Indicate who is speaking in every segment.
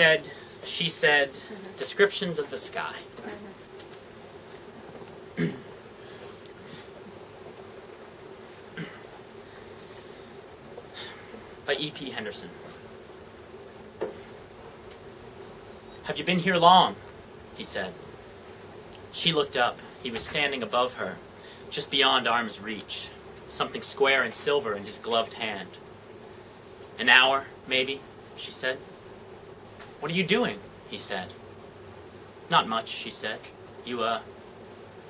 Speaker 1: said, she said, descriptions of the sky. By E.P. Henderson. Have you been here long? He said. She looked up. He was standing above her, just beyond arm's reach, something square and silver in his gloved hand. An hour, maybe, she said. What are you doing? He said. Not much, she said. You,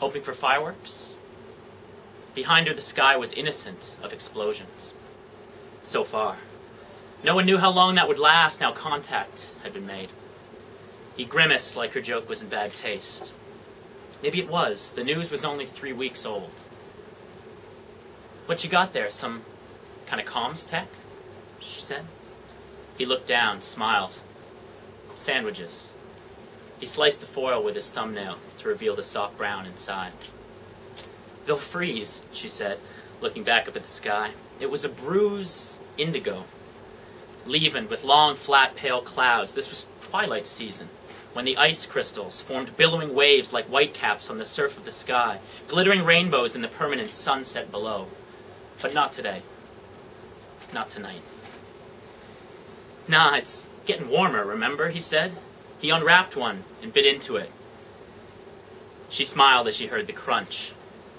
Speaker 1: hoping for fireworks? Behind her the sky was innocent of explosions. So far. No one knew how long that would last, now contact had been made. He grimaced like her joke was in bad taste. Maybe it was. The news was only 3 weeks old. What you got there? Some kind of comms tech? She said. He looked down, smiled. Sandwiches. He sliced the foil with his thumbnail to reveal the soft brown inside. They'll freeze, she said, looking back up at the sky. It was a bruise indigo, leavened with long, flat, pale clouds. This was twilight season, when the ice crystals formed billowing waves like whitecaps on the surf of the sky, glittering rainbows in the permanent sunset below. But not today. Not tonight. Nah, it's getting warmer, remember, he said. He unwrapped one and bit into it. She smiled as she heard the crunch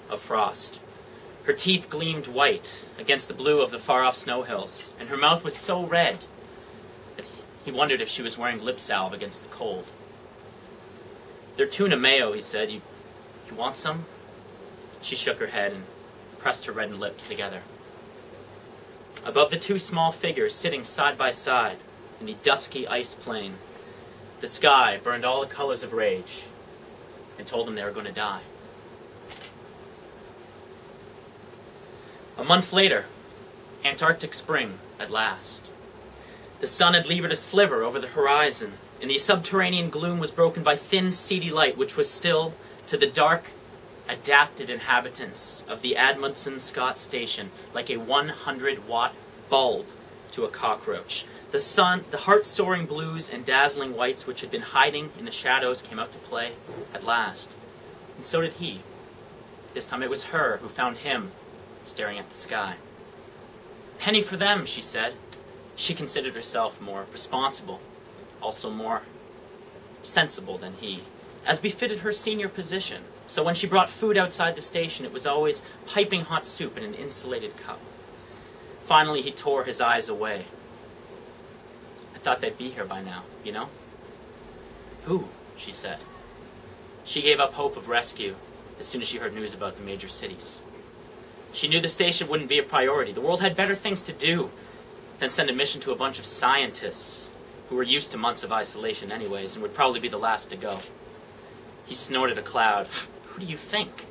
Speaker 1: of frost. Her teeth gleamed white against the blue of the far-off snow hills, and her mouth was so red that he wondered if she was wearing lip salve against the cold. They're tuna mayo, he said. You want some? She shook her head and pressed her reddened lips together. Above the two small figures sitting side by side in the dusky ice plain, the sky burned all the colors of rage and told them they were going to die. A month later, Antarctic spring at last. The sun had levered a sliver over the horizon, and the subterranean gloom was broken by thin, seedy light, which was still, to the dark, adapted inhabitants of the Amundsen Scott Station, like a 100-watt bulb to a cockroach. The sun, the heart-soaring blues and dazzling whites which had been hiding in the shadows came out to play at last. And so did he. This time it was her who found him staring at the sky. Penny for them, she said. She considered herself more responsible, also more sensible than he, as befitted her senior position. So when she brought food outside the station, it was always piping hot soup in an insulated cup. Finally, he tore his eyes away. I thought they'd be here by now, you know? Who? She said. She gave up hope of rescue as soon as she heard news about the major cities. She knew the station wouldn't be a priority. The world had better things to do than send a mission to a bunch of scientists who were used to months of isolation anyways and would probably be the last to go. He snorted a cloud. Who do you think?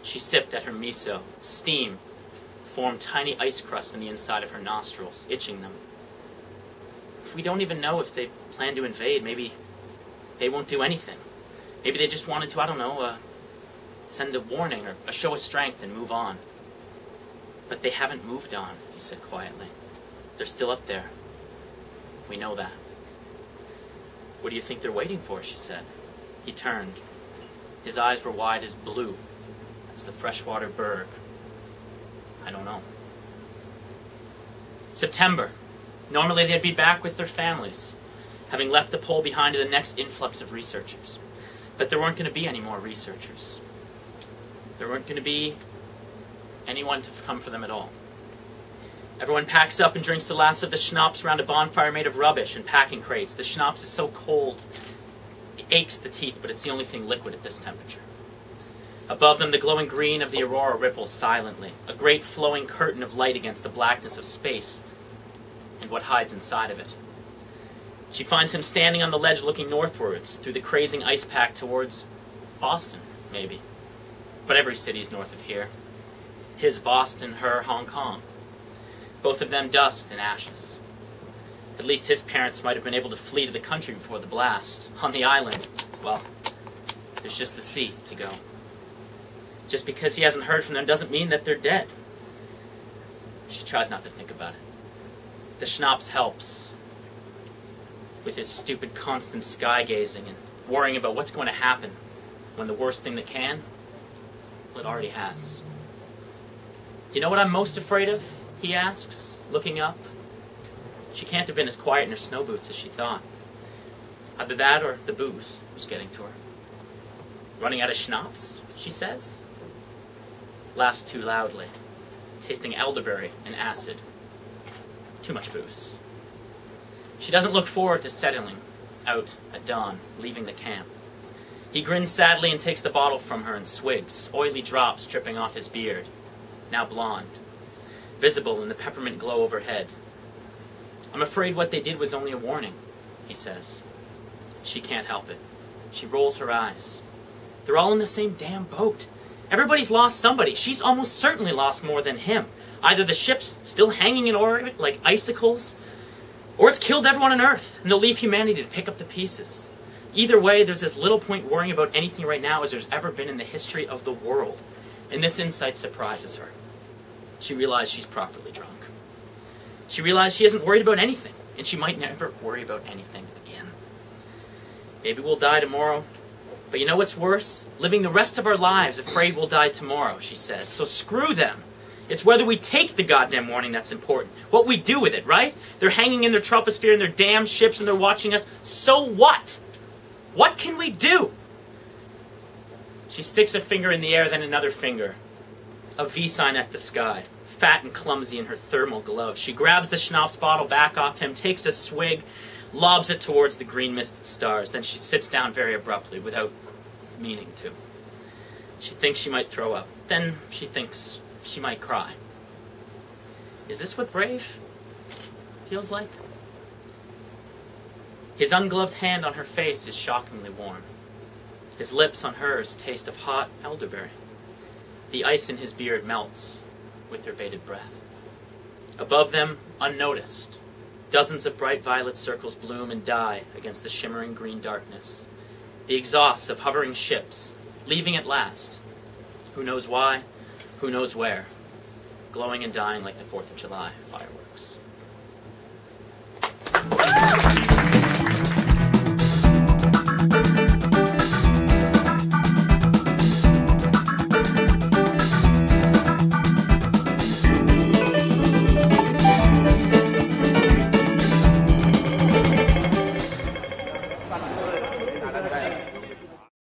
Speaker 1: She sipped at her miso. Steam formed tiny ice crusts in the inside of her nostrils, itching them. We don't even know if they plan to invade. Maybe they won't do anything. Maybe they just wanted to, I don't know, send a warning or a show of strength and move on. But they haven't moved on, he said quietly. They're still up there. We know that. What do you think they're waiting for, she said. He turned. His eyes were wide as blue as the freshwater berg. I don't know. September. Normally they'd be back with their families, having left the pole behind to the next influx of researchers. But there weren't going to be any more researchers. There weren't going to be anyone to come for them at all. Everyone packs up and drinks the last of the schnapps around a bonfire made of rubbish and packing crates. The schnapps is so cold, it aches the teeth, but it's the only thing liquid at this temperature. Above them, the glowing green of the aurora ripples silently, a great flowing curtain of light against the blackness of space and what hides inside of it. She finds him standing on the ledge looking northwards, through the crazing ice pack towards Boston, maybe. But every city's north of here. His Boston, her Hong Kong. Both of them dust and ashes. At least his parents might have been able to flee to the country before the blast. On the island, well, there's just the sea to go. Just because he hasn't heard from them doesn't mean that they're dead. She tries not to think about it. The schnapps helps. with his stupid constant sky gazing and worrying about what's going to happen when the worst thing that can, well, it already has. Do you know what I'm most afraid of? He asks, looking up. She can't have been as quiet in her snow boots as she thought. Either that or the booze was getting to her. Running out of schnapps, she says. Laughs too loudly, tasting elderberry and acid. Too much booze. She doesn't look forward to settling out at dawn, leaving the camp. He grins sadly and takes the bottle from her and swigs, oily drops dripping off his beard, now blonde, visible in the peppermint glow overhead. I'm afraid what they did was only a warning, he says. She can't help it. She rolls her eyes. They're all in the same damn boat. Everybody's lost somebody. She's almost certainly lost more than him. Either the ship's still hanging in orbit like icicles, or it's killed everyone on Earth, and they'll leave humanity to pick up the pieces. Either way, there's as little point worrying about anything right now as there's ever been in the history of the world. And this insight surprises her. She realizes she's properly drunk. She realizes she isn't worried about anything, and she might never worry about anything again. Maybe we'll die tomorrow, but you know what's worse? Living the rest of our lives afraid we'll die tomorrow, she says. So screw them. It's whether we take the goddamn warning that's important. What we do with it, right? They're hanging in their troposphere in their damn ships and they're watching us. So what? What can we do? She sticks a finger in the air, then another finger. A V sign at the sky, fat and clumsy in her thermal glove. She grabs the schnapps bottle back off him, takes a swig, lobs it towards the green misted stars. Then she sits down very abruptly, without meaning to. She thinks she might throw up. Then she thinks she might cry. Is this what brave feels like? His ungloved hand on her face is shockingly warm. His lips on hers taste of hot elderberry. The ice in his beard melts with her bated breath. Above them, unnoticed, dozens of bright violet circles bloom and die against the shimmering green darkness. The exhausts of hovering ships, leaving at last. Who knows why? Who knows where? Glowing and dying like the 4th of July fireworks.